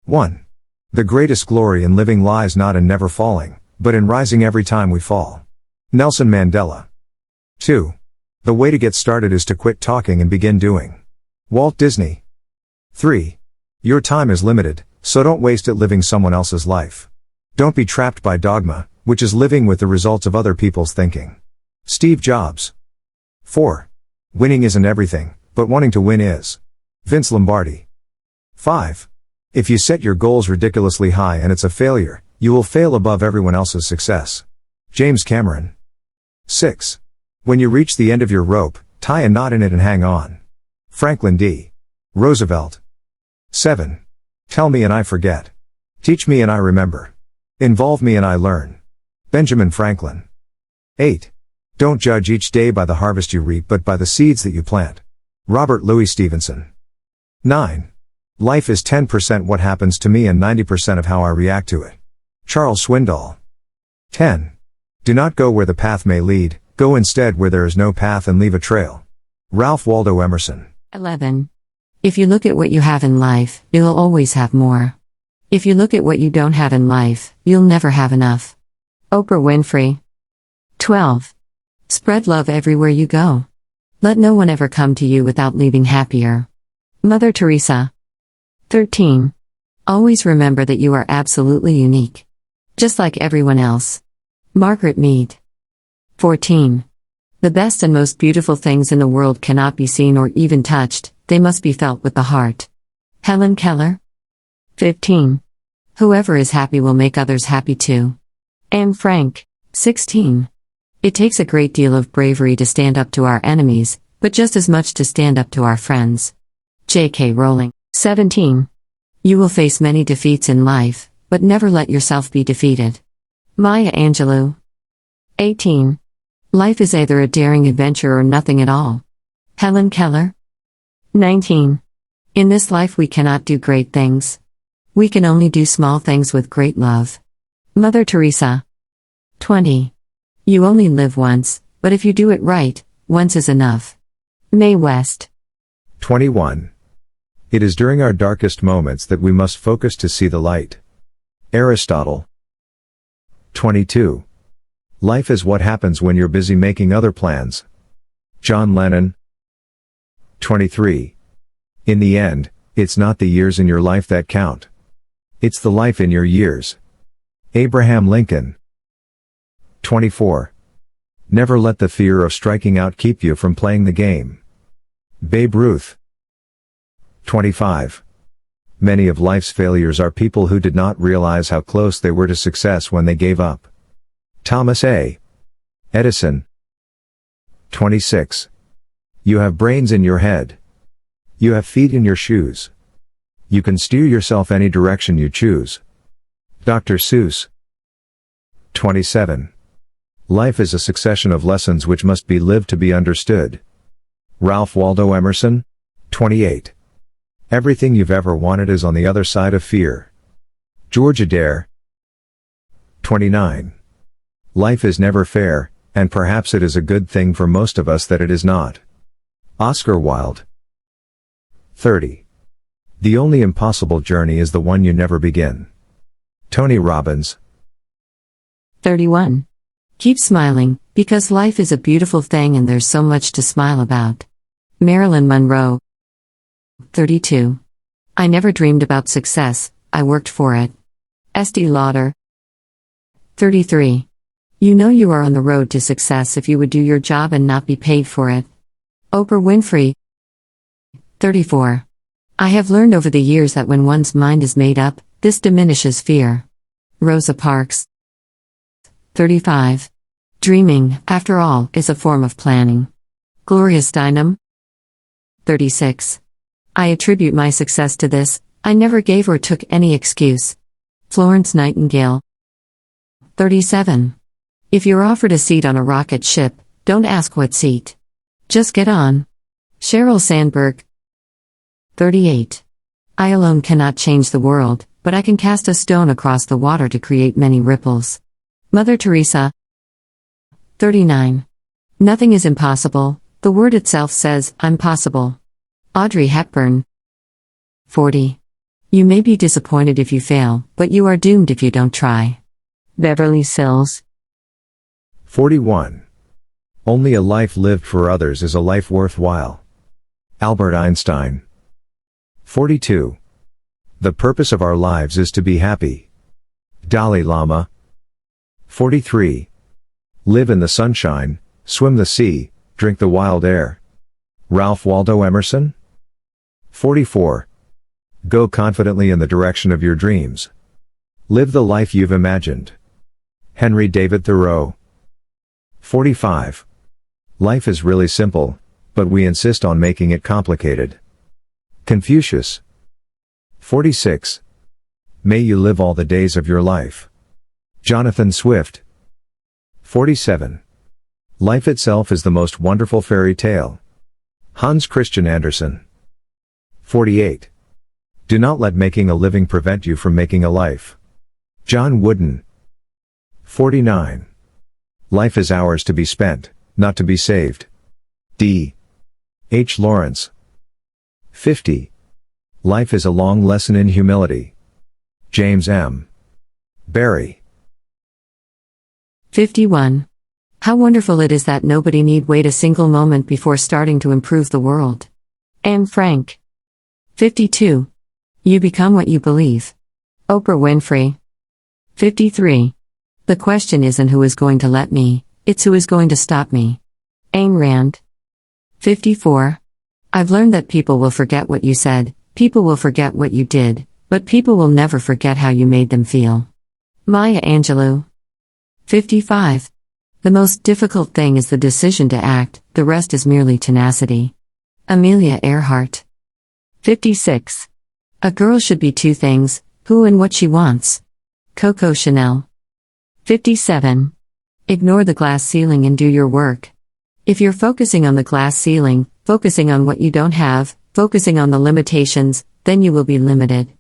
1. The greatest glory in living lies not in never falling, but in rising every time we fall. Nelson Mandela. 2. The way to get started is to quit talking and begin doing. Walt Disney. 3. Your time is limited, so don't waste it living someone else's life. Don't be trapped by dogma, which is living with the results of other people's thinking. Steve Jobs. 4. Winning isn't everything, but wanting to win is. Vince Lombardi. 5. If you set your goals ridiculously high and it's a failure, you will fail above everyone else's success. James Cameron. 6. When you reach the end of your rope, tie a knot in it and hang on. Franklin D. Roosevelt. 7. Tell me and I forget. Teach me and I remember. Involve me and I learn. Benjamin Franklin. 8. Don't judge each day by the harvest you reap but by the seeds that you plant. Robert Louis Stevenson. 9. Life is 10% what happens to me and 90% of how I react to it. Charles Swindoll. 10. Do not go where the path may lead, go instead where there is no path and leave a trail. Ralph Waldo Emerson. 11. If you look at what you have in life, you'll always have more. If you look at what you don't have in life, you'll never have enough. Oprah Winfrey. 12. Spread love everywhere you go. Let no one ever come to you without leaving happier. Mother Teresa. 13. Always remember that you are absolutely unique. Just like everyone else. Margaret Mead. 14. The best and most beautiful things in the world cannot be seen or even touched, they must be felt with the heart. Helen Keller. 15. Whoever is happy will make others happy too. Anne Frank. 16. It takes a great deal of bravery to stand up to our enemies, but just as much to stand up to our friends. J.K. Rowling. 17. You will face many defeats in life, but never let yourself be defeated. Maya Angelou. 18. Life is either a daring adventure or nothing at all. Helen Keller. 19. In this life we cannot do great things. We can only do small things with great love. Mother Teresa. 20. You only live once, but if you do it right, once is enough. Mae West. 21. It is during our darkest moments that we must focus to see the light. Aristotle. 22. Life is what happens when you're busy making other plans. John Lennon. 23. In the end, it's not the years in your life that count. It's the life in your years. Abraham Lincoln. 24. Never let the fear of striking out keep you from playing the game. Babe Ruth. 25. Many of life's failures are people who did not realize how close they were to success when they gave up. Thomas A. Edison. 26. You have brains in your head. You have feet in your shoes. You can steer yourself any direction you choose. Dr. Seuss. 27. Life is a succession of lessons which must be lived to be understood. Ralph Waldo Emerson. 28. Everything you've ever wanted is on the other side of fear. George Adair. 29. Life is never fair, and perhaps it is a good thing for most of us that it is not. Oscar Wilde. 30. The only impossible journey is the one you never begin. Tony Robbins. 31. Keep smiling, because life is a beautiful thing and there's so much to smile about. Marilyn Monroe. 32. I never dreamed about success, I worked for it. Estee Lauder. 33. You know you are on the road to success if you would do your job and not be paid for it. Oprah Winfrey. 34. I have learned over the years that when one's mind is made up, this diminishes fear. Rosa Parks. 35. Dreaming, after all, is a form of planning. Gloria Steinem. 36. I attribute my success to this, I never gave or took any excuse. Florence Nightingale. 37. If you're offered a seat on a rocket ship, don't ask what seat. Just get on. Sheryl Sandberg. 38. I alone cannot change the world, but I can cast a stone across the water to create many ripples. Mother Teresa. 39. Nothing is impossible, the word itself says, I'm possible. Audrey Hepburn. 40. You may be disappointed if you fail, but you are doomed if you don't try. Beverly Sills. 41. Only a life lived for others is a life worthwhile. Albert Einstein. 42. The purpose of our lives is to be happy. Dalai Lama. 43. Live in the sunshine, swim the sea, drink the wild air. Ralph Waldo Emerson. 44. Go confidently in the direction of your dreams. Live the life you've imagined. Henry David Thoreau. 45. Life is really simple, but we insist on making it complicated. Confucius. 46. May you live all the days of your life. Jonathan Swift. 47. Life itself is the most wonderful fairy tale. Hans Christian Andersen. 48. Do not let making a living prevent you from making a life. John Wooden. 49. Life is ours to be spent, not to be saved. D. H. Lawrence. 50. Life is a long lesson in humility. James M. Barrie. 51. How wonderful it is that nobody need wait a single moment before starting to improve the world. Anne Frank. 52. You become what you believe. Oprah Winfrey. 53. The question isn't who is going to let me, it's who is going to stop me. Ayn Rand. 54. I've learned that people will forget what you said, people will forget what you did, but people will never forget how you made them feel. Maya Angelou. 55. The most difficult thing is the decision to act, the rest is merely tenacity. Amelia Earhart. 56. A girl should be two things, who and what she wants. Coco Chanel. 57. Ignore the glass ceiling and do your work. If you're focusing on the glass ceiling, focusing on what you don't have, focusing on the limitations, then you will be limited.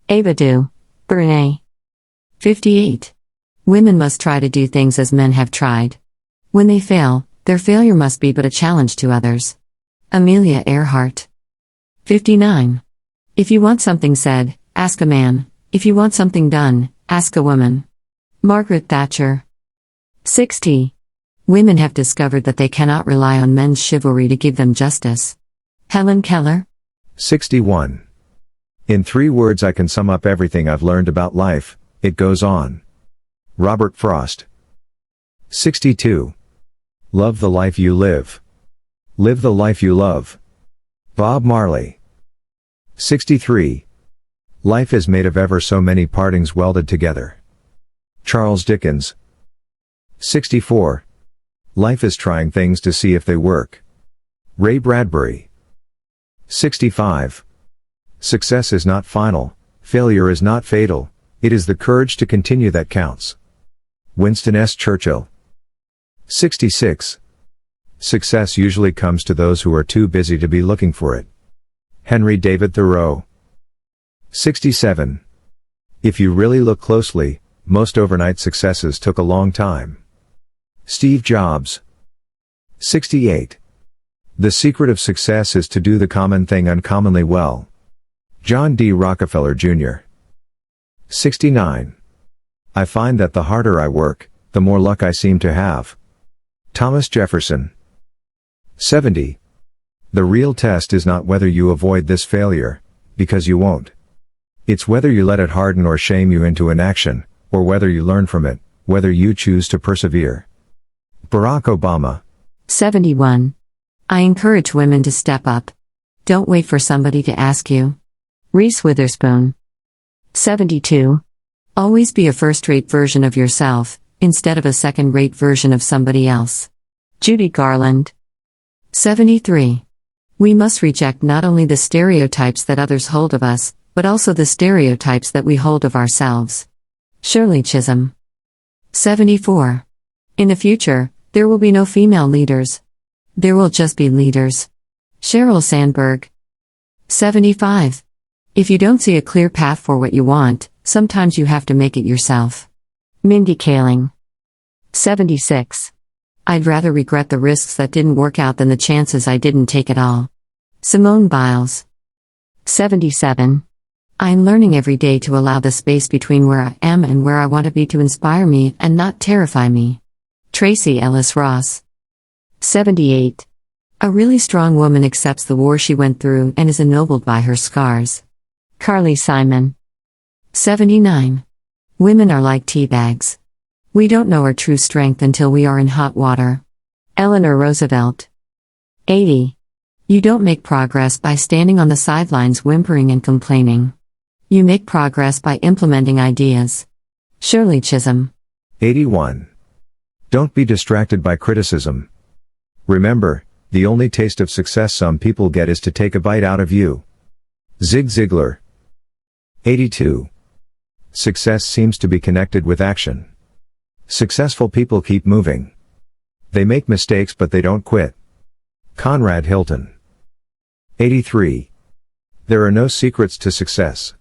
Ava DuVernay. 58. Women must try to do things as men have tried. When they fail, their failure must be but a challenge to others. Amelia Earhart. 59. If you want something said, ask a man. If you want something done, ask a woman. Margaret Thatcher. 60. Women have discovered that they cannot rely on men's chivalry to give them justice. Helen Keller. 61. In 3 words I can sum up everything I've learned about life, it goes on. Robert Frost. 62. Love the life you live. Live the life you love. Bob Marley. 63. Life is made of ever so many partings welded together. Charles Dickens. 64. Life is trying things to see if they work. Ray Bradbury. 65. Success is not final, failure is not fatal, it is the courage to continue that counts. Winston S. Churchill. 66. Success usually comes to those who are too busy to be looking for it. Henry David Thoreau. 67. If you really look closely, most overnight successes took a long time. Steve Jobs. 68. The secret of success is to do the common thing uncommonly well. John D. Rockefeller, Jr. 69. I find that the harder I work, the more luck I seem to have. Thomas Jefferson. 70. The real test is not whether you avoid this failure, because you won't. It's whether you let it harden or shame you into inaction, or whether you learn from it, whether you choose to persevere. Barack Obama. 71. I encourage women to step up. Don't wait for somebody to ask you. Reese Witherspoon. 72. Always be a first-rate version of yourself, instead of a second-rate version of somebody else. Judy Garland. 73. We must reject not only the stereotypes that others hold of us, but also the stereotypes that we hold of ourselves. Shirley Chisholm. 74. In the future, there will be no female leaders. There will just be leaders. Sheryl Sandberg. 75. If you don't see a clear path for what you want, sometimes you have to make it yourself. Mindy Kaling. 76. I'd rather regret the risks that didn't work out than the chances I didn't take at all. Simone Biles. 77. I am learning every day to allow the space between where I am and where I want to be to inspire me and not terrify me. Tracy Ellis Ross. 78. A really strong woman accepts the war she went through and is ennobled by her scars. Carly Simon. 79. Women are like tea bags. We don't know our true strength until we are in hot water. Eleanor Roosevelt. 80. You don't make progress by standing on the sidelines whimpering and complaining. You make progress by implementing ideas. Shirley Chisholm. 81. Don't be distracted by criticism. Remember, the only taste of success some people get is to take a bite out of you. Zig Ziglar. 82. Success seems to be connected with action. Successful people keep moving. They make mistakes but they don't quit. Conrad Hilton. 83. There are no secrets to success.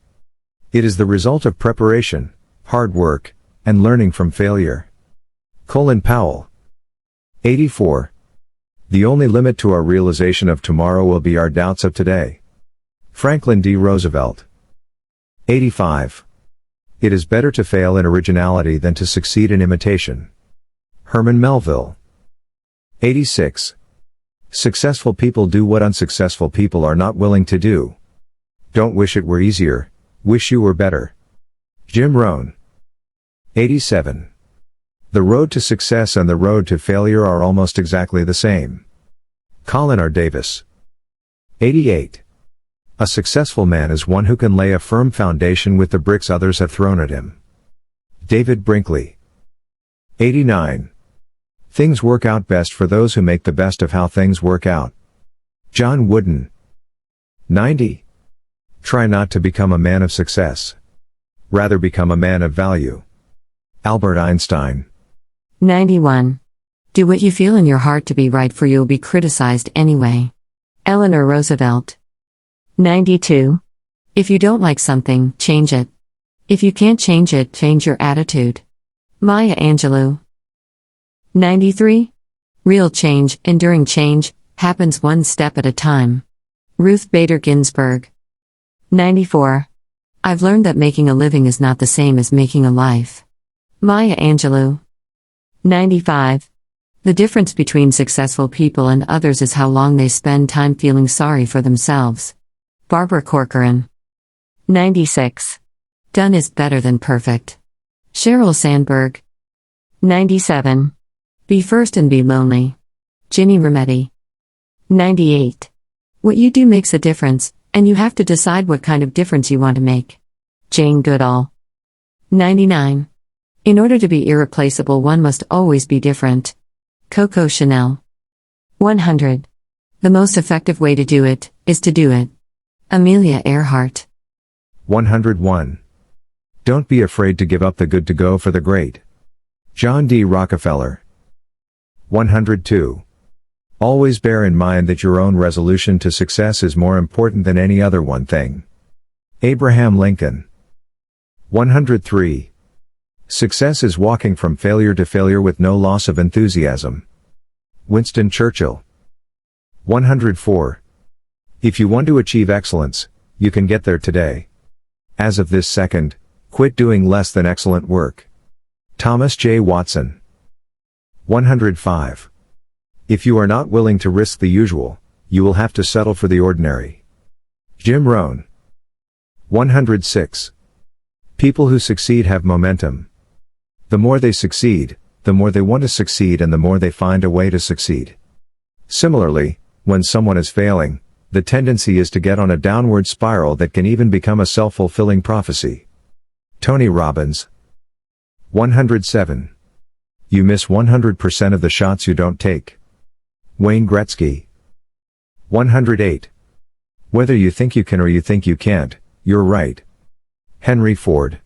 It is the result of preparation, hard work, and learning from failure. Colin Powell. 84. The only limit to our realization of tomorrow will be our doubts of today. Franklin D. Roosevelt. 85. It is better to fail in originality than to succeed in imitation. Herman Melville. 86. Successful people do what unsuccessful people are not willing to do. Don't wish it were easier, wish you were better. Jim Rohn. 87. The road to success and the road to failure are almost exactly the same. Colin R. Davis. 88. A successful man is one who can lay a firm foundation with the bricks others have thrown at him. David Brinkley. 89. Things work out best for those who make the best of how things work out. John Wooden. 90. Try not to become a man of success. Rather become a man of value. Albert Einstein. 91. Do what you feel in your heart to be right, for you'll be criticized anyway. Eleanor Roosevelt. 92. If you don't like something, change it. If you can't change it, change your attitude. Maya Angelou. 93. Real change, enduring change, happens one step at a time. Ruth Bader Ginsburg. 94. I've learned that making a living is not the same as making a life. Maya Angelou. 95. The difference between successful people and others is how long they spend time feeling sorry for themselves. Barbara Corcoran. 96. Done is better than perfect. Sheryl Sandberg. 97. Be first and be lonely. Ginny Rometty. 98. What you do makes a difference, and you have to decide what kind of difference you want to make. Jane Goodall. 99. In order to be irreplaceable, one must always be different. Coco Chanel. 100. The most effective way to do it, is to do it. Amelia Earhart. 101. Don't be afraid to give up the good to go for the great. John D. Rockefeller. 102. Always bear in mind that your own resolution to success is more important than any other one thing. Abraham Lincoln. 103. Success is walking from failure to failure with no loss of enthusiasm. Winston Churchill. 104. If you want to achieve excellence, you can get there today. As of this second, quit doing less than excellent work. Thomas J. Watson. 105. If you are not willing to risk the usual, you will have to settle for the ordinary. Jim Rohn. 106. People who succeed have momentum. The more they succeed, the more they want to succeed and the more they find a way to succeed. Similarly, when someone is failing, the tendency is to get on a downward spiral that can even become a self-fulfilling prophecy. Tony Robbins. 107. You miss 100% of the shots you don't take. Wayne Gretzky. 108. Whether you think you can or you think you can't, you're right. Henry Ford.